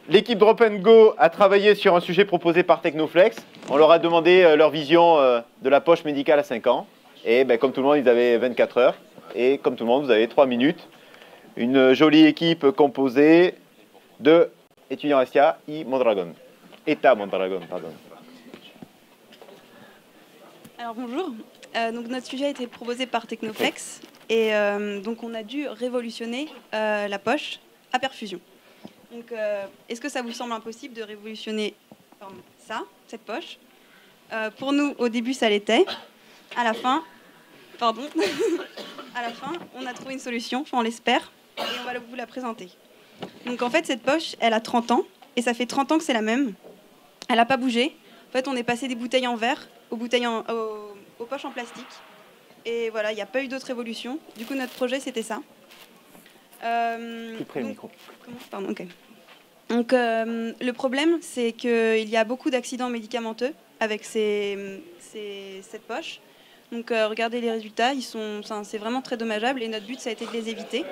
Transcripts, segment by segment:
l'équipe Drop and Go a travaillé sur un sujet proposé par Technoflex. On leur a demandé leur vision de la poche médicale à 5 ans. Et ben, comme tout le monde, ils avaient 24 heures. Et comme tout le monde, vous avez 3 minutes. Une jolie équipe composée de étudiants STA et Mondragon. ETA Mondragon, pardon. Alors bonjour. Donc notre sujet a été proposé par Technoflex. Et donc on a dû révolutionner la poche à perfusion. Donc est-ce que ça vous semble impossible de révolutionner cette poche? Pour nous, au début, ça l'était. À la fin, à la fin, on a trouvé une solution, enfin, on l'espère, et on va vous la présenter. Donc en fait, cette poche, elle a 30 ans, et ça fait 30 ans que c'est la même. Elle n'a pas bougé. En fait, on est passé des bouteilles en verre aux poches en plastique. Et voilà, il n'y a pas eu d'autre évolution. Du coup, notre projet, c'était ça. Plus près le micro. Pardon, ok. Donc le problème, c'est qu'il y a beaucoup d'accidents médicamenteux avec cette poche. Donc regardez les résultats, c'est vraiment très dommageable et notre but, ça a été de les éviter.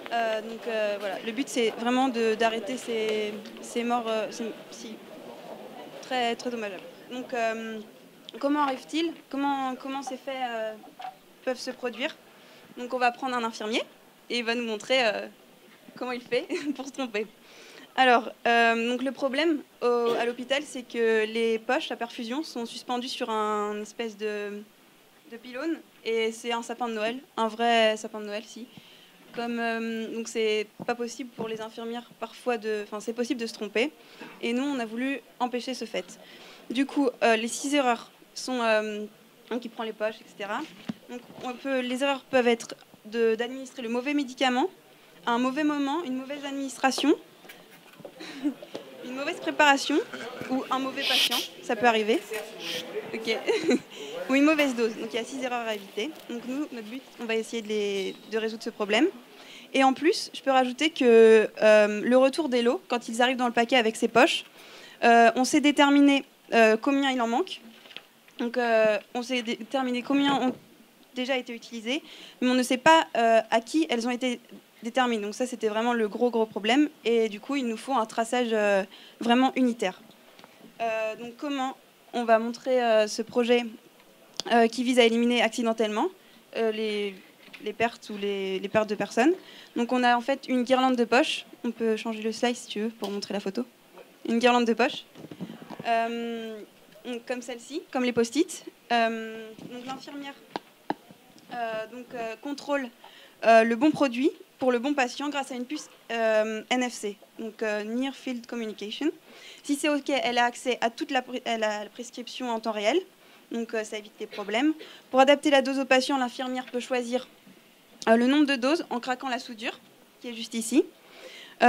Voilà, le but, c'est vraiment d'arrêter ces morts très, très dommageables. Donc comment arrive-t-il? Comment ces faits peuvent se produire? Donc on va prendre un infirmier et il va nous montrer comment il fait pour se tromper. Alors, donc le problème à l'hôpital, c'est que les poches à perfusion sont suspendues sur un espèce de pylône et c'est un sapin de Noël, un vrai sapin de Noël, si. Donc c'est pas possible pour les infirmières parfois c'est possible de se tromper et nous on a voulu empêcher ce fait. Du coup, les 6 erreurs sont qui prend les poches, etc. Donc les erreurs peuvent être d'administrer le mauvais médicament à un mauvais moment, une mauvaise administration, une mauvaise préparation ou un mauvais patient, ça peut arriver. Ok. Ou une mauvaise dose. Donc il y a 6 erreurs à éviter. Donc nous, notre but, on va essayer de résoudre ce problème. Et en plus, je peux rajouter que le retour des lots, quand ils arrivent dans le paquet avec ces poches, on sait déterminer combien il en manque. Donc on sait déterminer combien ont déjà été utilisés, mais on ne sait pas à qui elles ont été déterminées. Donc ça, c'était vraiment le gros problème. Et du coup, il nous faut un traçage vraiment unitaire. Donc comment on va montrer ce projet qui vise à éliminer accidentellement les pertes ou les pertes de personnes. Donc on a en fait une guirlande de poche. On peut changer le slide si tu veux pour montrer la photo. Une guirlande de poche. Comme celle-ci, comme les post-it. Donc l'infirmière contrôle le bon produit pour le bon patient grâce à une puce NFC, donc Near Field Communication. Si c'est OK, elle a accès à toute la prescription en temps réel, donc ça évite les problèmes. Pour adapter la dose au patient, l'infirmière peut choisir le nombre de doses en craquant la soudure, qui est juste ici,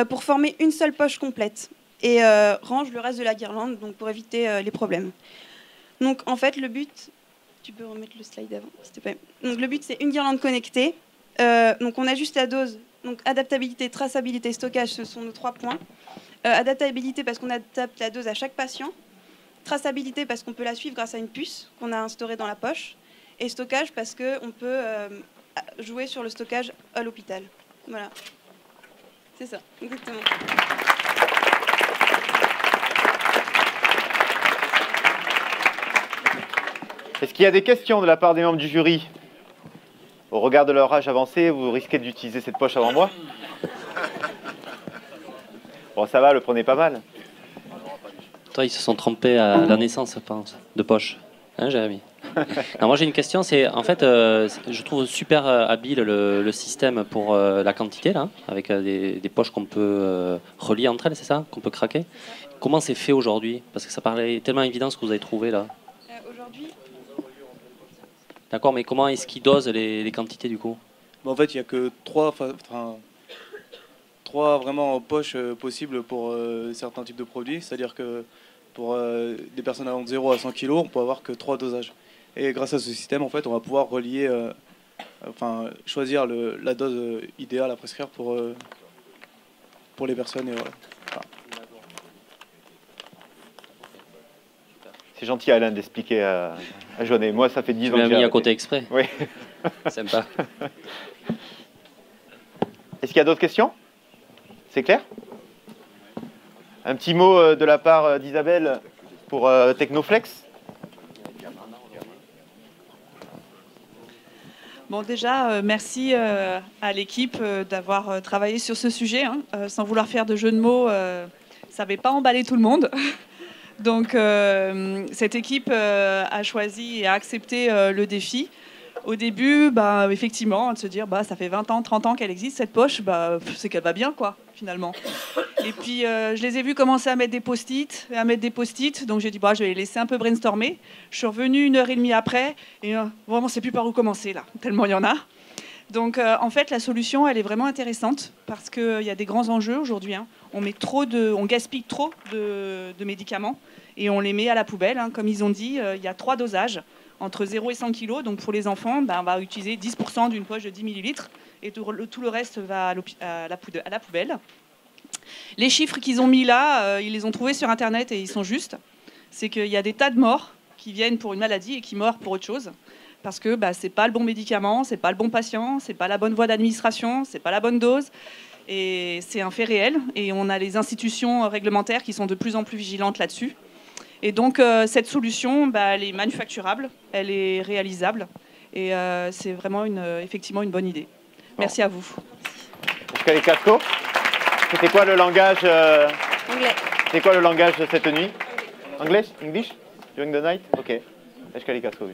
pour former une seule poche complète et range le reste de la guirlande, donc pour éviter les problèmes. Donc en fait, le but... Tu peux remettre le slide avant, s'il te plaît. Donc le but, c'est une guirlande connectée. Donc on ajuste la dose. Donc adaptabilité, traçabilité, stockage, ce sont nos 3 points. Adaptabilité parce qu'on adapte la dose à chaque patient. Traçabilité parce qu'on peut la suivre grâce à une puce qu'on a instaurée dans la poche. Et stockage parce qu'on peut jouer sur le stockage à l'hôpital. Voilà. C'est ça, exactement. Est-ce qu'il y a des questions de la part des membres du jury? Au regard de leur âge avancé, vous risquez d'utiliser cette poche avant moi? Bon, ça va, le prenez pas mal. Toi, ils se sont trompés à la naissance, je pense, de poche. Hein, Jérémy? Non, moi, j'ai une question. C'est en fait, je trouve super habile le système pour la quantité, là, avec des poches qu'on peut relier entre elles, c'est ça? Qu'on peut craquer. Comment c'est fait aujourd'hui? Parce que ça paraît tellement évident ce que vous avez trouvé, là. Aujourd'hui... D'accord, mais comment est-ce qu'ils dosent les quantités, du coup? En fait, il n'y a que 3 vraiment poches possibles pour certains types de produits. C'est-à-dire que pour des personnes allant de 0 à 100 kg, on peut avoir que 3 dosages. Et grâce à ce système, en fait, on va pouvoir relier, choisir la dose idéale à prescrire pour les personnes. Et voilà. C'est gentil, Alain, d'expliquer à Joannet. Moi, ça fait 10 ans que j'ai mis arrêté. à côté exprès. Oui. Sympa. Est-ce qu'il y a d'autres questions? C'est clair? Un petit mot de la part d'Isabelle pour Technoflex. Bon, déjà, merci à l'équipe d'avoir travaillé sur ce sujet. Hein. Sans vouloir faire de jeu de mots, ça n'avait pas emballé tout le monde. Donc, cette équipe a choisi et a accepté le défi. Au début, bah, effectivement, de se dire, bah, ça fait 20 ans, 30 ans qu'elle existe, cette poche, bah, c'est qu'elle va bien, quoi, finalement. Et puis, je les ai vus commencer à mettre des post-it, donc j'ai dit, bah, je vais les laisser un peu brainstormer. Je suis revenue 1h30 après, et vraiment, on ne sait plus par où commencer, là, tellement il y en a. Donc, en fait, la solution, elle est vraiment intéressante, parce qu'il y a des grands enjeux aujourd'hui. Hein. On gaspille trop de médicaments, et on les met à la poubelle. Hein. Comme ils ont dit, il y a 3 dosages. Entre 0 et 100 kg, donc pour les enfants, ben, on va utiliser 10% d'une poche de 10 ml et tout le reste va à la poubelle. Les chiffres qu'ils ont mis là, ils les ont trouvés sur Internet et ils sont justes. C'est qu'il y a des tas de morts qui viennent pour une maladie et qui meurent pour autre chose. Parce que bah, ce n'est pas le bon médicament, ce n'est pas le bon patient, ce n'est pas la bonne voie d'administration, ce n'est pas la bonne dose. Et c'est un fait réel. Et on a les institutions réglementaires qui sont de plus en plus vigilantes là-dessus. Et donc, cette solution, bah, elle est manufacturable, elle est réalisable. Et c'est vraiment effectivement une bonne idée. Merci à vous. Pascal Casco, c'était quoi le langage Anglais. C'était quoi le langage de cette nuit? Anglais? English? During the night? Ok. Pascal Casco.